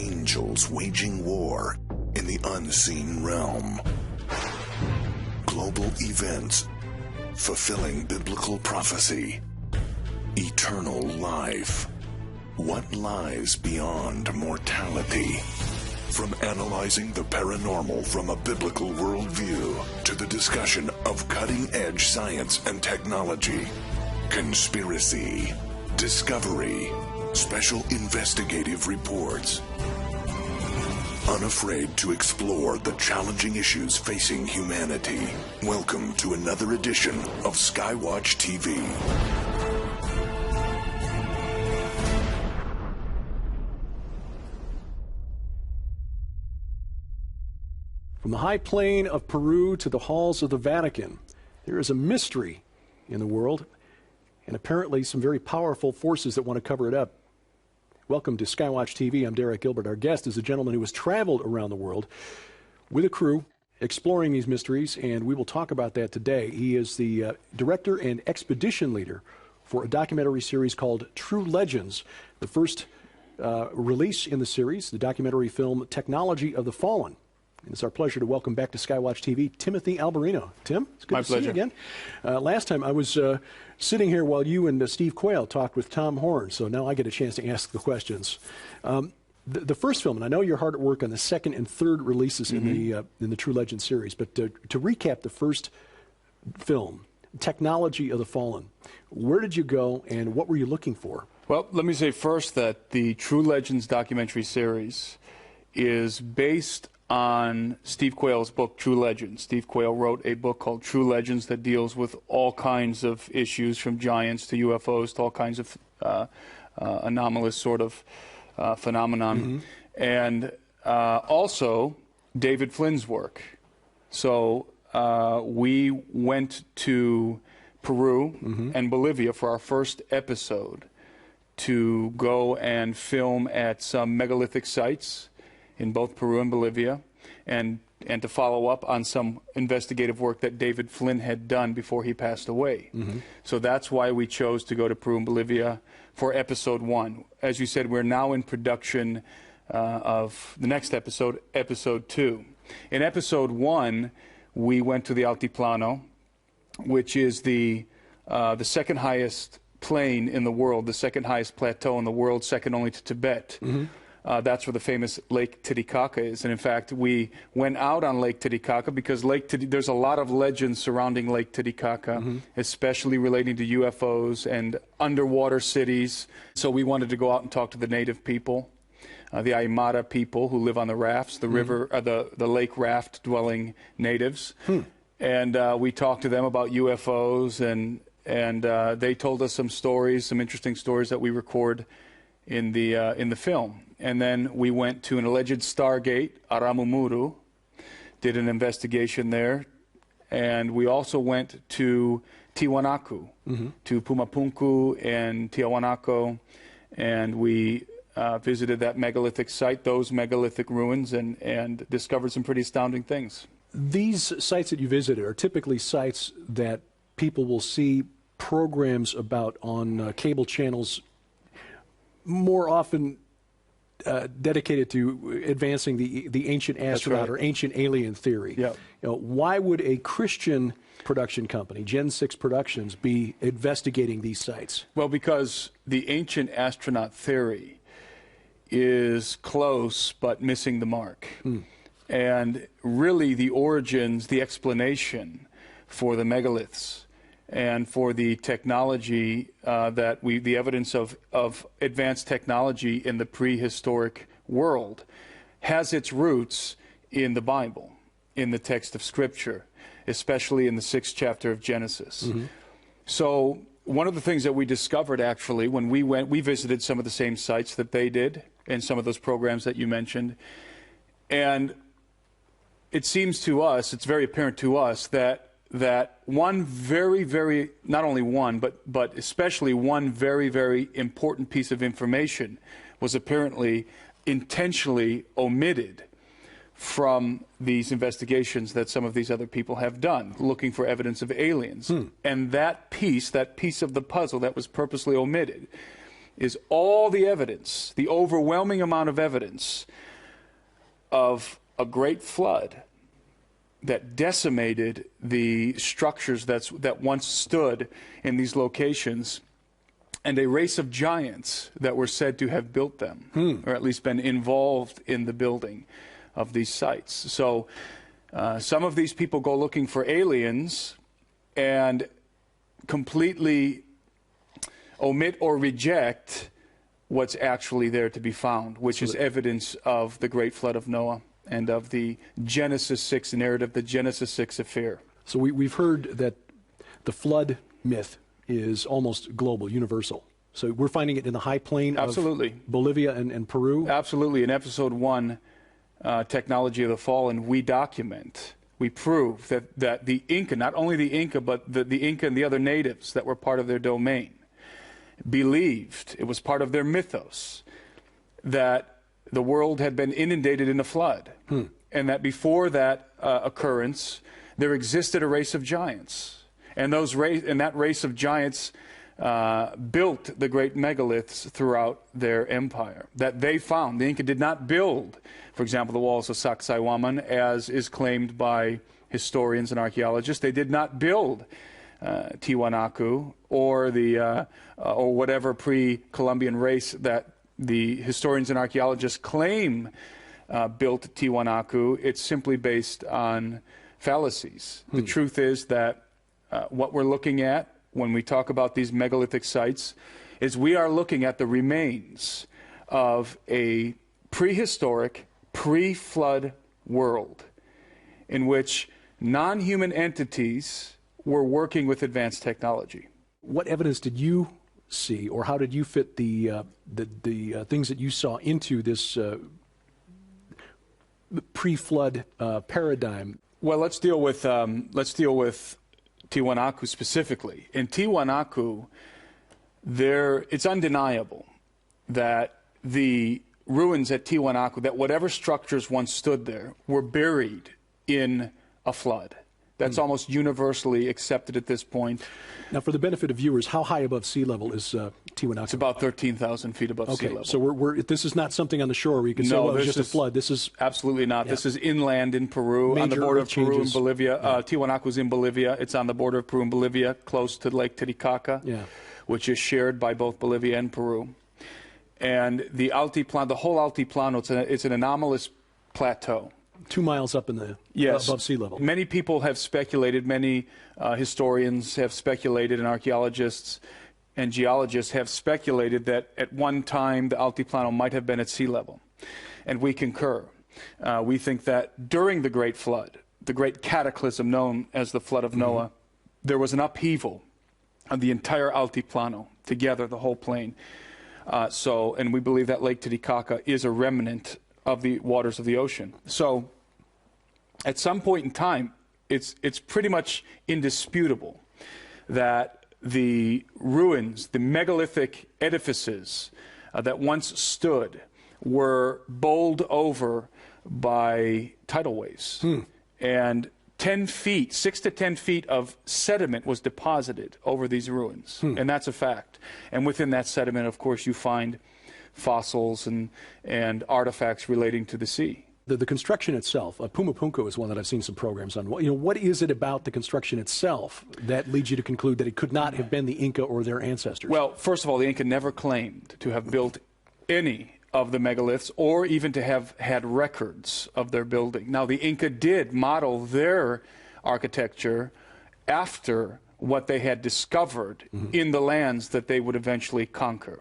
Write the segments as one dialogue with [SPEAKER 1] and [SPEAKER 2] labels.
[SPEAKER 1] angels waging war in the unseen realm. Global events fulfilling biblical prophecy. Eternal life. What lies beyond mortality? From analyzing the paranormal from a biblical worldview to the discussion of cutting-edge science and technology, conspiracy, discovery, special investigative reports. Unafraid to explore the challenging issues facing humanity. Welcome to another edition of Skywatch TV.
[SPEAKER 2] From the high plain of Peru to the halls of the Vatican, there is a mystery in the world, and apparently some very powerful forces that want to cover it up. Welcome to Skywatch TV. I'm Derek Gilbert. Our guest is a gentleman who has traveled around the world with a crew exploring these mysteries, and we will talk about that today. He is the director and expedition leader for a documentary series called True Legends, the first release in the series, the documentary film Technology of the Fallen. And it's our pleasure to welcome back to Skywatch TV, Timothy Alberino. Tim, it's good to see you again. Last time I was sitting here while you and Steve Quayle talked with Tom Horn, so now I get a chance to ask the questions. The first film, and I know you're hard at work on the second and third releases in the True Legend series, but to recap the first film, Technology of the Fallen, where did you go and what were you looking for?
[SPEAKER 3] Well, let me say first that the True Legends documentary series is based on Steve Quayle's book, True Legends. Steve Quayle wrote a book called True Legends that deals with all kinds of issues, from giants to UFOs to all kinds of anomalous sort of phenomenon. And also David Flynn's work. So we went to Peru and Bolivia for our first episode to go and film at some megalithic sites in both Peru and Bolivia, and to follow up on some investigative work that David Flynn had done before he passed away. So that's why we chose to go to Peru and Bolivia for episode 1. As you said, we're now in production of the next episode, episode 2. In episode 1, we went to the Altiplano, which is the second highest plain in the world, the second highest plateau in the world, second only to Tibet. That's where the famous Lake Titicaca is. And in fact, we went out on Lake Titicaca because there's a lot of legends surrounding Lake Titicaca, especially relating to UFOs and underwater cities. So we wanted to go out and talk to the native people, the Aymara people who live on the rafts, the river, the lake raft dwelling natives. And we talked to them about UFOs, and they told us some stories, some interesting stories that we record in the film. And then we went to an alleged Stargate, Aramumuru, did an investigation there, and we also went to Tiwanaku, to Pumapunku and Tiwanaku, and we visited that megalithic site, those megalithic ruins, and discovered some pretty astounding things.
[SPEAKER 2] These sites that you visited are typically sites that people will see programs about on cable channels, more often dedicated to advancing the ancient astronaut or ancient alien theory. You know, why would a Christian production company, Gen 6 Productions, be investigating these sites?
[SPEAKER 3] Well, because the ancient astronaut theory is close but missing the mark. And really the origins, the explanation for the megaliths and for the technology the evidence of advanced technology in the prehistoric world has its roots in the Bible, in the text of Scripture, especially in the 6th chapter of Genesis. So one of the things that we discovered actually when we visited some of the same sites that they did and some of those programs that you mentioned, and it seems to us, it's very apparent to us that one very, not only one, but especially one very important piece of information was apparently intentionally omitted from these investigations that some of these other people have done, looking for evidence of aliens. And that piece of the puzzle that was purposely omitted is all the evidence, the overwhelming amount of evidence of a great flood that decimated the structures that once stood in these locations, and a race of giants that were said to have built them, or at least been involved in the building of these sites. So some of these people go looking for aliens and completely omit or reject what's actually there to be found, which is evidence of the great flood of Noah and of the Genesis 6 narrative, the Genesis 6 affair.
[SPEAKER 2] So we've heard that the flood myth is almost global, universal. So we're finding it in the high plain of Bolivia and Peru?
[SPEAKER 3] Absolutely. In episode 1, Technology of the Fallen, we prove that the Inca, not only the Inca, but the Inca and the other natives that were part of their domain, believed, it was part of their mythos, that the world had been inundated in a flood, and that before that occurrence, there existed a race of giants. And that race of giants built the great megaliths throughout their empire that they found. The Inca did not build, for example, the walls of Sacsayhuaman, as is claimed by historians and archaeologists. They did not build Tiwanaku or whatever pre-Columbian race that the historians and archaeologists claim built Tiwanaku. It's simply based on fallacies. The truth is that what we're looking at when we talk about these megalithic sites is we are looking at the remains of a prehistoric, pre-flood world in which non-human entities were working with advanced technology.
[SPEAKER 2] What evidence did you see, or how did you fit the things that you saw into this pre-flood paradigm?
[SPEAKER 3] Well, let's deal with Tiwanaku specifically. In Tiwanaku, it's undeniable that the ruins at Tiwanaku, that whatever structures once stood there, were buried in a flood. That's almost universally accepted at this point.
[SPEAKER 2] Now, for the benefit of viewers, how high above sea level is Tiwanaku?
[SPEAKER 3] It's about 13,000 feet above sea level.
[SPEAKER 2] So this is not something on the shore where you can say, well, it was just a flood. This is
[SPEAKER 3] absolutely not. Yeah. This is inland in Peru, on the border of Peru and Bolivia. Tiwanaku is in Bolivia. It's on the border of Peru and Bolivia, close to Lake Titicaca, which is shared by both Bolivia and Peru. And the Altiplano, the whole Altiplano, it's an anomalous plateau.
[SPEAKER 2] 2 miles up in the above sea level.
[SPEAKER 3] Many people have speculated, many historians have speculated, and archaeologists and geologists have speculated that at one time the Altiplano might have been at sea level. And we concur. We think that during the Great Flood, the great cataclysm known as the Flood of Noah, there was an upheaval of the entire Altiplano, together, the whole plain. And we believe that Lake Titicaca is a remnant of the waters of the ocean. So at some point in time, it's pretty much indisputable that the ruins, the megalithic edifices that once stood, were bowled over by tidal waves. And 10 feet, 6 to 10 feet of sediment was deposited over these ruins. And that's a fact. And within that sediment, of course, you find fossils and artifacts relating to the sea.
[SPEAKER 2] The construction itself, Pumapunku is one that I've seen some programs on. What is it about the construction itself that leads you to conclude that it could not have been the Inca or their ancestors?
[SPEAKER 3] Well, first of all, the Inca never claimed to have built any of the megaliths or even to have had records of their building. Now, the Inca did model their architecture after what they had discovered in the lands that they would eventually conquer.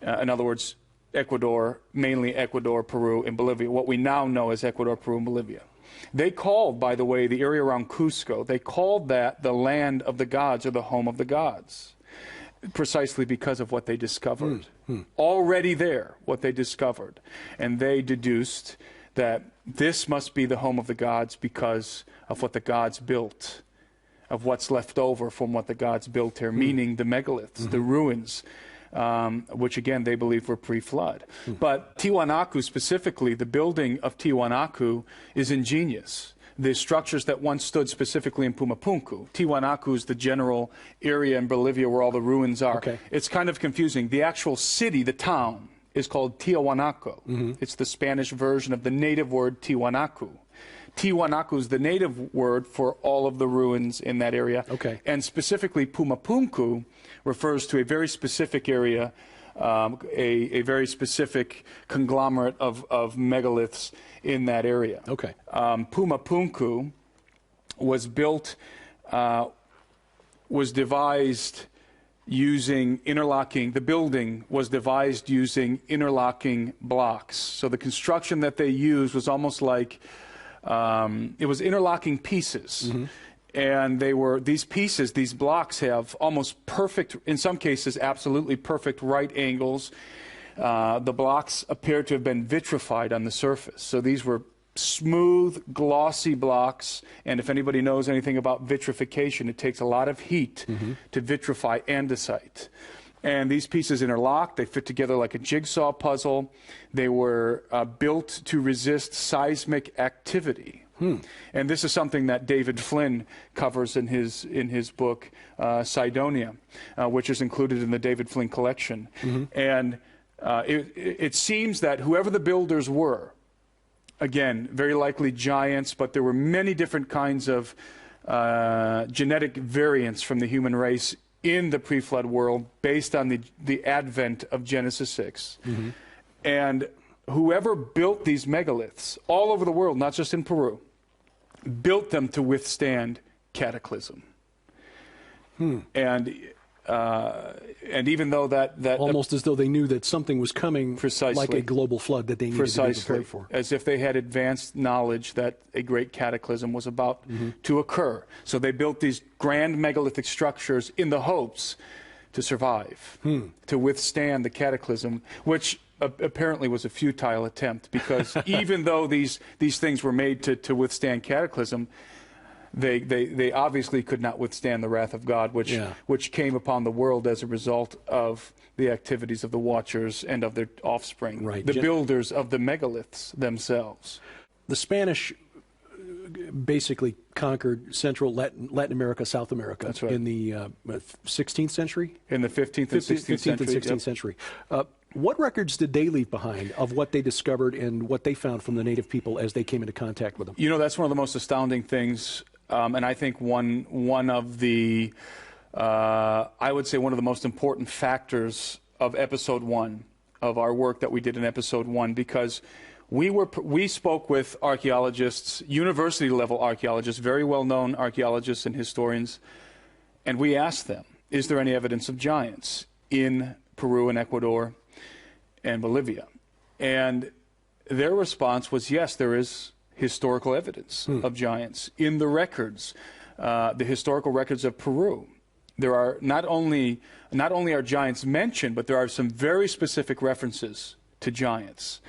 [SPEAKER 3] In other words, Ecuador, mainly Ecuador, Peru, and Bolivia, what we now know as Ecuador, Peru, and Bolivia. They called, by the way, the area around Cusco, they called that the land of the gods or the home of the gods, precisely because of what they discovered. Already there, what they discovered. And they deduced that this must be the home of the gods because of what the gods built, of what's left over from what the gods built here, meaning the megaliths, the ruins, which again they believe were pre-flood. But Tiwanaku specifically, the building of Tiwanaku is ingenious the structures that once stood specifically in Pumapunku. Tiwanaku is the general area in Bolivia where all the ruins are.
[SPEAKER 2] Okay.
[SPEAKER 3] It's kind of confusing. The actual city, the town, is called Tiwanaku. It's the Spanish version of the native word Tiwanaku. Tiwanaku is the native word for all of the ruins in that area.
[SPEAKER 2] Okay.
[SPEAKER 3] And specifically, Pumapunku refers to a very specific area, a very specific conglomerate of megaliths in that area.
[SPEAKER 2] Okay.
[SPEAKER 3] Pumapunku was built, was devised using interlocking, the building was devised using interlocking blocks. So the construction that they used was almost like, it was interlocking pieces. And they were, these pieces, these blocks have almost perfect, in some cases, absolutely perfect right angles. The blocks appear to have been vitrified on the surface. So these were smooth, glossy blocks. And if anybody knows anything about vitrification, it takes a lot of heat to vitrify andesite. And these pieces interlocked. They fit together like a jigsaw puzzle. They were built to resist seismic activity. And this is something that David Flynn covers in his book, Cydonia, which is included in the David Flynn collection. And it seems that whoever the builders were, again, very likely giants, but there were many different kinds of genetic variants from the human race in the pre-flood world based on the advent of Genesis 6. And whoever built these megaliths all over the world, not just in Peru, built them to withstand cataclysm. And even though that
[SPEAKER 2] Almost as though they knew that something was coming,
[SPEAKER 3] Precisely.
[SPEAKER 2] like a global flood that they needed to be prepared for.
[SPEAKER 3] As if they had advanced knowledge that a great cataclysm was about to occur. So they built these grand megalithic structures in the hopes to survive, to withstand the cataclysm, which apparently was a futile attempt, because even though these things were made to withstand cataclysm, they obviously could not withstand the wrath of God, which came upon the world as a result of the activities of the Watchers and of their offspring,
[SPEAKER 2] Right.
[SPEAKER 3] the builders of the megaliths themselves.
[SPEAKER 2] The Spanish basically conquered Central Latin America, South America.
[SPEAKER 3] That's right.
[SPEAKER 2] In the 16th century?
[SPEAKER 3] In the 15th and 16th century.
[SPEAKER 2] and 16th century. What records did they leave behind of what they discovered and what they found from the native people as they came into contact with them?
[SPEAKER 3] You know, that's one of the most astounding things, and I think one of the, I would say one of the most important factors of episode 1, of our work that we did in episode 1, because we spoke with archaeologists, university-level archaeologists, very well-known archaeologists and historians, and we asked them, is there any evidence of giants in Peru and Ecuador and Bolivia? And their response was, yes, there is historical evidence of giants in the records, the historical records of Peru. There are not only are giants mentioned, but there are some very specific references to giants.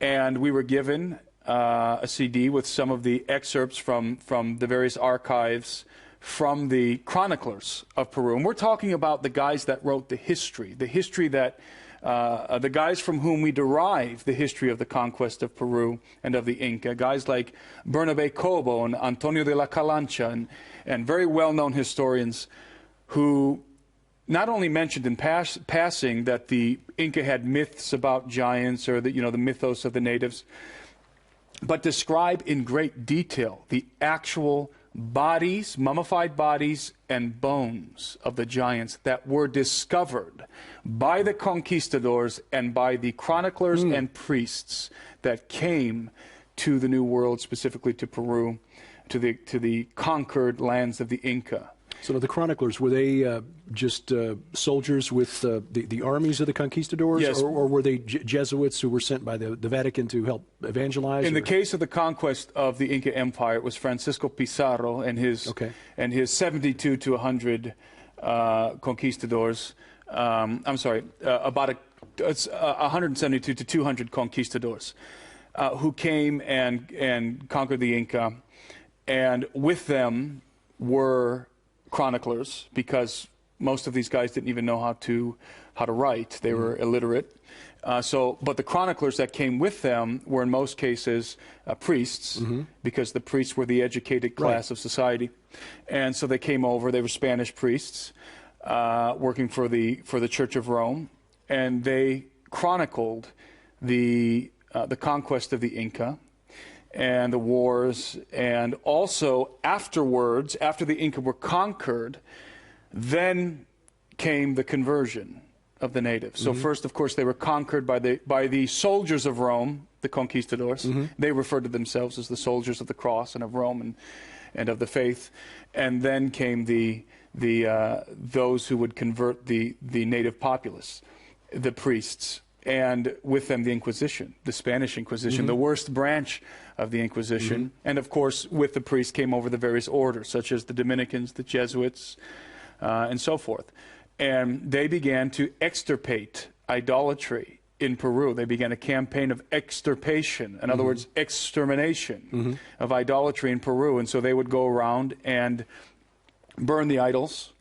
[SPEAKER 3] And we were given a CD with some of the excerpts from the various archives from the chroniclers of Peru. And we're talking about the guys that wrote the history that the guys from whom we derive the history of the conquest of Peru and of the Inca, guys like Bernabé Cobo and Antonio de la Calancha, and very well-known historians who not only mentioned in passing that the Inca had myths about giants, or the mythos of the natives, but describe in great detail the actual bodies, mummified bodies, and bones of the giants that were discovered by the conquistadors and by the chroniclers and priests that came to the New World, specifically to Peru, to the conquered lands of the Inca.
[SPEAKER 2] So the chroniclers, were they just soldiers with the armies of the conquistadors?
[SPEAKER 3] Yes.
[SPEAKER 2] Or were they Jesuits who were sent by the Vatican to help evangelize?
[SPEAKER 3] In the case of the conquest of the Inca Empire, it was Francisco Pizarro and his 72 to 100 conquistadors. About 172 to 200 conquistadors who came and conquered the Inca, and with them were chroniclers, because Most of these guys didn't even know how to write. They were illiterate. But the chroniclers that came with them were in most cases priests, because the priests were the educated class of society. And so they came over. They were Spanish priests working for the Church of Rome, and they chronicled the conquest of the Inca and the wars, and also afterwards, after the Inca were conquered, then came the conversion of the natives. So first, of course, they were conquered by the soldiers of Rome, the conquistadors. They referred to themselves as the soldiers of the cross and of Rome and of the faith. And then came those who would convert the native populace, the priests, and with them the Inquisition, the Spanish Inquisition, the worst branch of the Inquisition. And of course, with the priests came over the various orders, such as the Dominicans, the Jesuits, and so forth. And they began to extirpate idolatry in Peru. They began a campaign of extirpation, in other words, extermination of idolatry in Peru. And so they would go around and burn the idols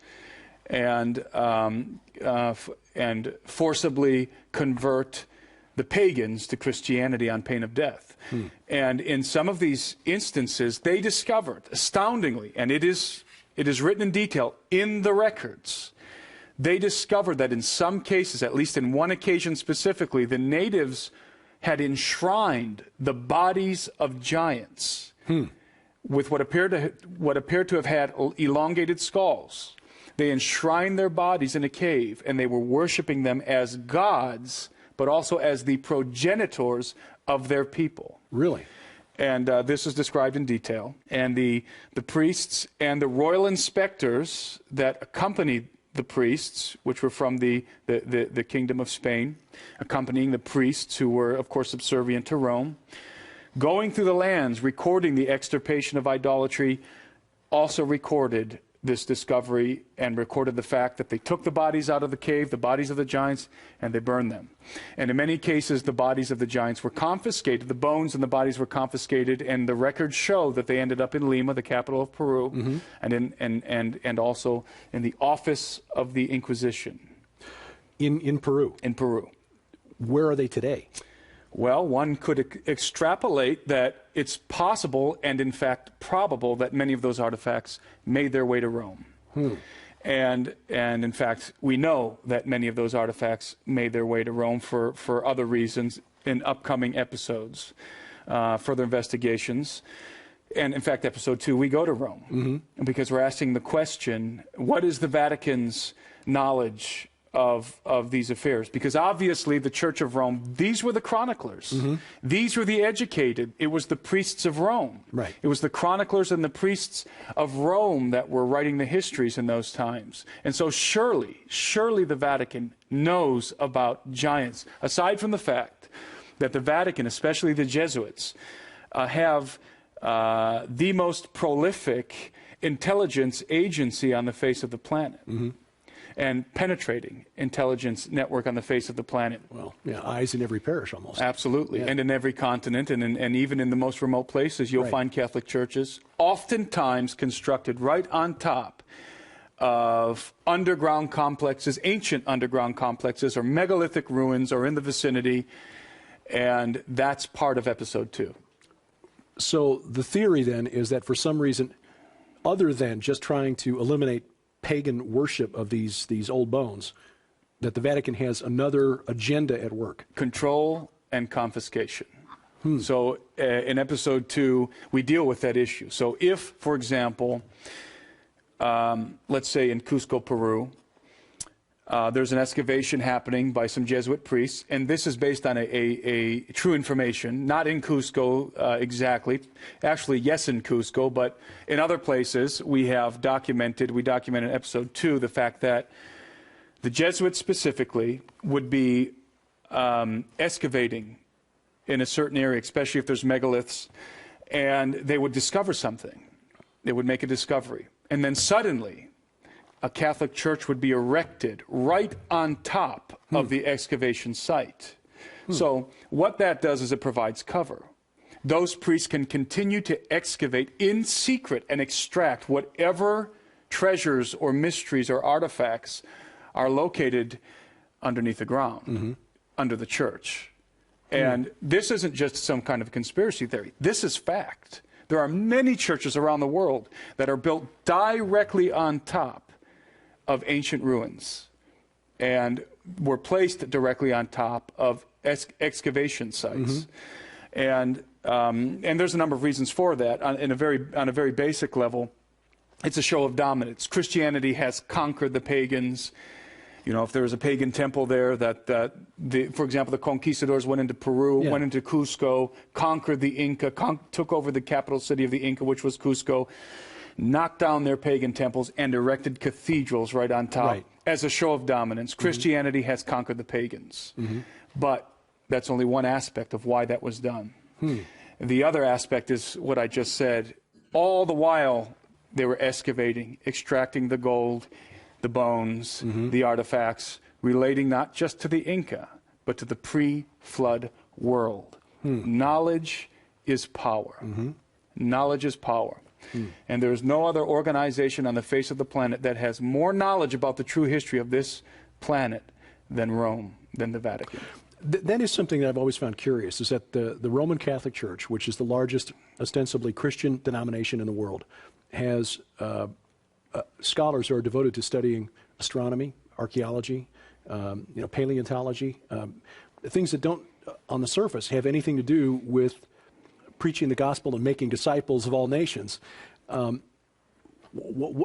[SPEAKER 3] and forcibly convert the pagans to Christianity on pain of death. And in some of these instances, they discovered, astoundingly, and it is written in detail in the records, they discovered that in some cases, at least in one occasion specifically, the natives had enshrined the bodies of giants with what appeared to have had elongated skulls. They enshrined their bodies in a cave, and they were worshiping them as gods, but also as the progenitors of their people. Really? And this is described in detail. And the priests and the royal inspectors that accompanied the priests, which were from the Kingdom of Spain, accompanying the priests who were, of course, subservient to Rome, going through the lands, recording the extirpation of idolatry, also recorded this discovery and recorded the fact that they took the bodies out of the cave, the bodies of the giants, and they burned them. And in many cases, the bodies of the giants were confiscated. The bones and the bodies were confiscated, and the records show that they ended up in Lima, the capital of Peru, and also in the office of the Inquisition.
[SPEAKER 2] In Peru?
[SPEAKER 3] In Peru.
[SPEAKER 2] Where are they today?
[SPEAKER 3] Well, one could extrapolate that it's possible and, in fact, probable that many of those artifacts made their way to Rome. And in fact, we know that many of those artifacts made their way to Rome for other reasons in upcoming episodes, further investigations. And, in fact, episode 2, we go to Rome because we're asking the question, what is the Vatican's knowledge of these affairs? Because obviously the Church of Rome, these were the chroniclers. These were the educated. It was the priests of Rome. Right. It was the chroniclers and the priests of Rome that were writing the histories in those times. And so surely the Vatican knows about giants, aside from the fact that the Vatican, especially the Jesuits, have the most prolific intelligence agency on the face of the planet. And penetrating intelligence network on the face of the planet.
[SPEAKER 2] Well, yeah, eyes in every parish almost.
[SPEAKER 3] Absolutely. Yeah. And in every continent, and even in the most remote places, you'll find Catholic churches, oftentimes constructed right on top of underground complexes, ancient underground complexes, or megalithic ruins, or in the vicinity. And that's part of episode 2.
[SPEAKER 2] So the theory then is that for some reason, other than just trying to eliminate pagan worship of these old bones, that the Vatican has another agenda at work.
[SPEAKER 3] Control and confiscation. So in episode 2, we deal with that issue. So if, for example, let's say in Cusco, Peru, there's an excavation happening by some Jesuit priests, and this is based on a true information, not in Cusco exactly. Actually, yes, in Cusco, but in other places we documented in episode 2 the fact that the Jesuits specifically would be excavating in a certain area, especially if there's megaliths, and they would discover something. They would make a discovery. And then suddenly, a Catholic church would be erected right on top of the excavation site. So what that does is it provides cover. Those priests can continue to excavate in secret and extract whatever treasures or mysteries or artifacts are located underneath the ground, under the church. And this isn't just some kind of conspiracy theory. This is fact. There are many churches around the world that are built directly on top of ancient ruins and were placed directly on top of excavation sites. And there's a number of reasons for that. On a very basic level, it's a show of dominance. Christianity has conquered the pagans. You know, if there was a pagan temple there, for example, the conquistadors went into Peru, went into Cusco, conquered the Inca, took over the capital city of the Inca, which was Cusco, knocked down their pagan temples, and erected cathedrals right on top as a show of dominance. Christianity has conquered the pagans. But that's only one aspect of why that was done. The other aspect is what I just said. All the while, they were excavating, extracting the gold, the bones, the artifacts, relating not just to the Inca, but to the pre-flood world. Knowledge is power. Knowledge is power. And there is no other organization on the face of the planet that has more knowledge about the true history of this planet than Rome, than the Vatican.
[SPEAKER 2] That is something that I've always found curious, is that the Roman Catholic Church, which is the largest ostensibly Christian denomination in the world, has scholars who are devoted to studying astronomy, archaeology, paleontology, things that don't, on the surface, have anything to do with preaching the gospel and making disciples of all nations.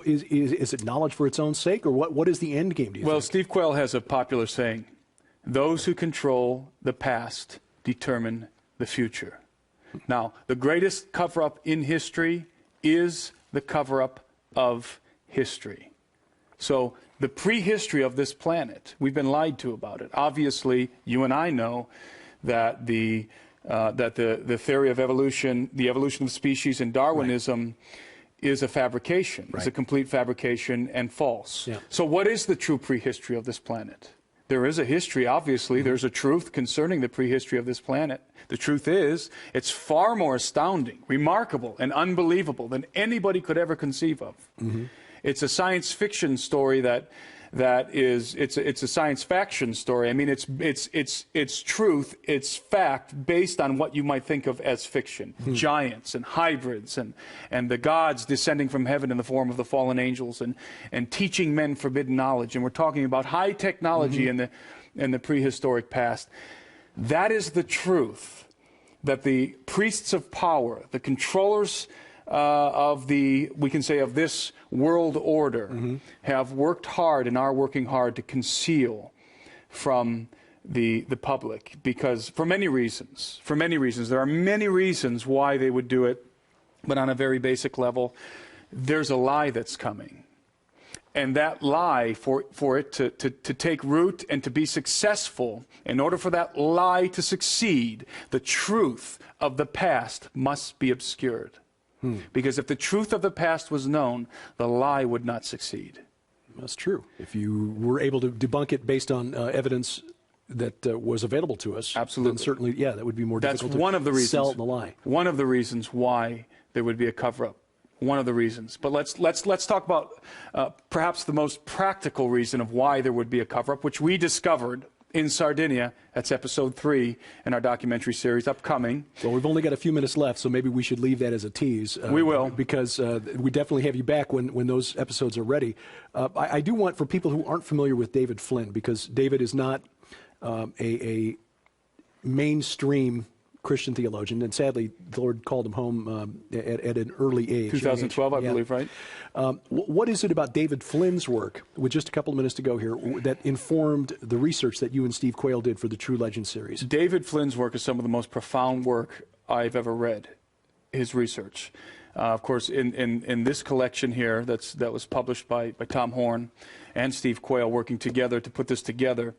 [SPEAKER 2] Is it knowledge for its own sake, or what is the end game, do you think?
[SPEAKER 3] Well, Steve Quayle has a popular saying, those who control the past determine the future. Now, the greatest cover-up in history is the cover-up of history. So the prehistory of this planet, we've been lied to about it. Obviously, you and I know that the theory of evolution, the evolution of species, and Darwinism is a fabrication. It's a complete fabrication and false. So what is the true prehistory of this planet? There is a history, obviously. There's a truth concerning the prehistory of this planet. The truth is, it's far more astounding, remarkable, and unbelievable than anybody could ever conceive of. It's a science fiction story it's a science faction story. I mean, it's truth, it's fact based on what you might think of as fiction. Giants and hybrids and the gods descending from heaven in the form of the fallen angels and teaching men forbidden knowledge. And we're talking about high technology in the prehistoric past. That is the truth that the priests of power, the controllers of this world order, have worked hard and are working hard to conceal from the public, because for many reasons, there are many reasons why they would do it, but on a very basic level, there's a lie that's coming. And that lie, for it to take root and to be successful, in order for that lie to succeed, the truth of the past must be obscured. Because if the truth of the past was known, the lie would not succeed.
[SPEAKER 2] That's true. If you were able to debunk it based on evidence that was available to us,
[SPEAKER 3] absolutely,
[SPEAKER 2] then certainly, that would be more difficult
[SPEAKER 3] to
[SPEAKER 2] sell the lie.
[SPEAKER 3] One of the reasons why there would be a cover-up. One of the reasons. But let's talk about perhaps the most practical reason of why there would be a cover-up, which we discovered in Sardinia. That's episode 3 in our documentary series, upcoming.
[SPEAKER 2] Well, we've only got a few minutes left, so maybe we should leave that as a tease.
[SPEAKER 3] We will.
[SPEAKER 2] Because we definitely have you back when those episodes are ready. I do want, for people who aren't familiar with David Flynn, because David is not a mainstream Christian theologian, and sadly, the Lord called him home at an early age.
[SPEAKER 3] 2012, I believe, right?
[SPEAKER 2] What is it about David Flynn's work, with just a couple of minutes to go here, that informed the research that you and Steve Quayle did for the True Legend series?
[SPEAKER 3] David Flynn's work is some of the most profound work I've ever read, his research. Of course, in this collection here that was published by Tom Horn and Steve Quayle working together to put this together,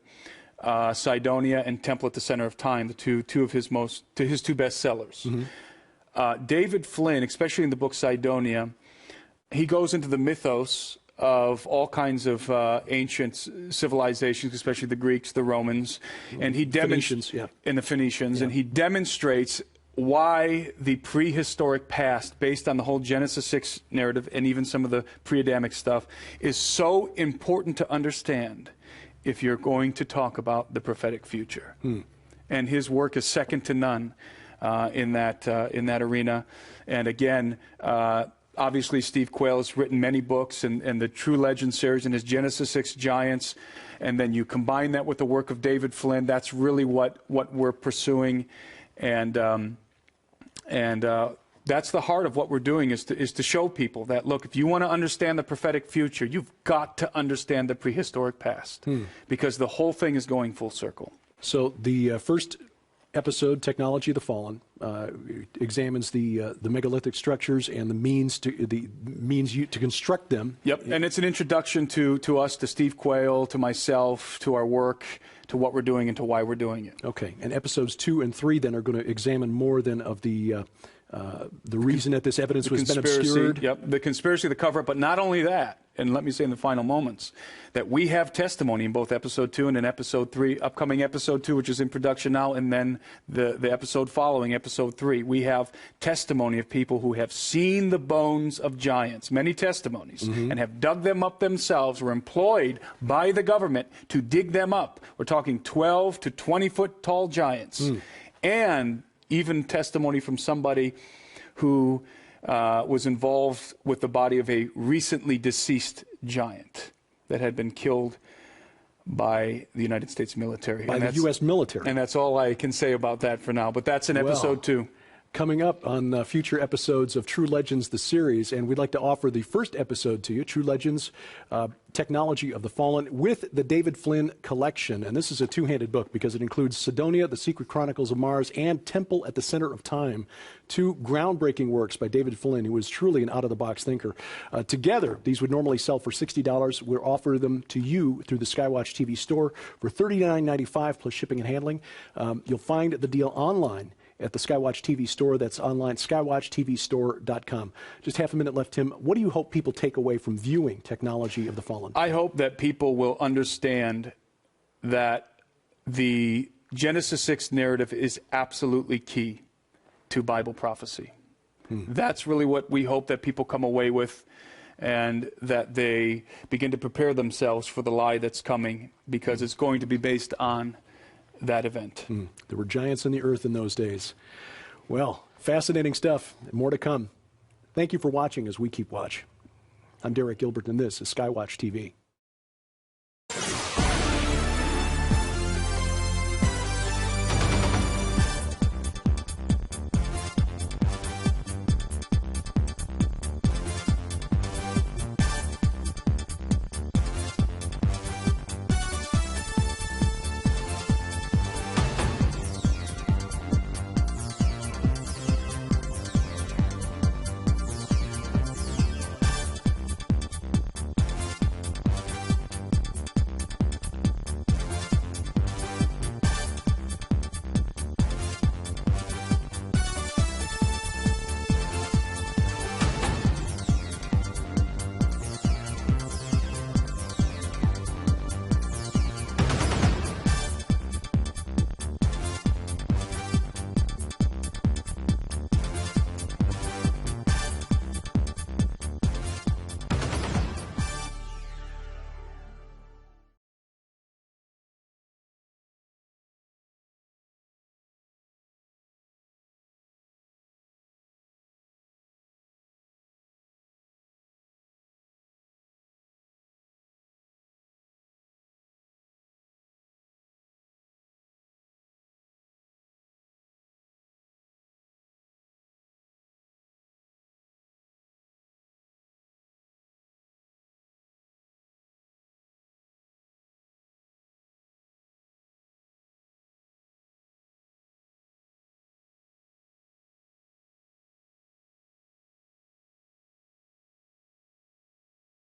[SPEAKER 3] Cydonia and Temple at the Center of Time, the two of his two best sellers. David Flynn, especially in the book Cydonia, he goes into the mythos of all kinds of ancient civilizations, especially the Greeks, the Romans, and he demonstrates in the Phoenicians, and he demonstrates why the prehistoric past, based on the whole Genesis 6 narrative and even some of the pre-Adamic stuff, is so important to understand if you're going to talk about the prophetic future. And his work is second to none in that arena. And again, obviously Steve Quayle has written many books, and the True Legend series and his Genesis 6 giants, and then you combine that with the work of David Flynn. That's really what we're pursuing. And that's the heart of what we're doing, is to show people that, look, if you want to understand the prophetic future, you've got to understand the prehistoric past, because the whole thing is going full circle.
[SPEAKER 2] So the first episode, Technology of the Fallen, examines the megalithic structures and the means to construct them.
[SPEAKER 3] Yep, and it's an introduction to us, to Steve Quayle, to myself, to our work, to what we're doing, and to why we're doing it.
[SPEAKER 2] Okay, and episodes 2 and 3 then are going to examine more than of the reason that this evidence has been obscured.
[SPEAKER 3] Yep, the conspiracy, the cover-up, but not only that, and let me say in the final moments, that we have testimony in both episode 2 and in episode 3, upcoming episode 2, which is in production now, and then the episode following, episode 3. We have testimony of people who have seen the bones of giants, many testimonies, and have dug them up themselves, were employed by the government to dig them up. We're talking 12 to 20-foot tall giants. And even testimony from somebody who was involved with the body of a recently deceased giant that had been killed by the United States military.
[SPEAKER 2] By the U.S. military.
[SPEAKER 3] And that's all I can say about that for now. But that's in episode 2.
[SPEAKER 2] Coming up on future episodes of True Legends, the series, and we'd like to offer the first episode to you, True Legends, Technology of the Fallen, with the David Flynn collection. And this is a two-handed book because it includes Sidonia, The Secret Chronicles of Mars, and Temple at the Center of Time, two groundbreaking works by David Flynn, who was truly an out-of-the-box thinker. Together, these would normally sell for $60. We'll offer them to you through the Skywatch TV store for $39.95 plus shipping and handling. You'll find the deal online at the Skywatch TV store. That's online, skywatchtvstore.com. Just half a minute left, Tim. What do you hope people take away from viewing Technology of the Fallen?
[SPEAKER 3] I hope that people will understand that the Genesis 6 narrative is absolutely key to Bible prophecy. That's really what we hope that people come away with, and that they begin to prepare themselves for the lie that's coming, because it's going to be based on that event.
[SPEAKER 2] There were giants in the earth in those days. Well, fascinating stuff. More to come. Thank you for watching as we keep watch. I'm Derek Gilbert, and this is Skywatch TV.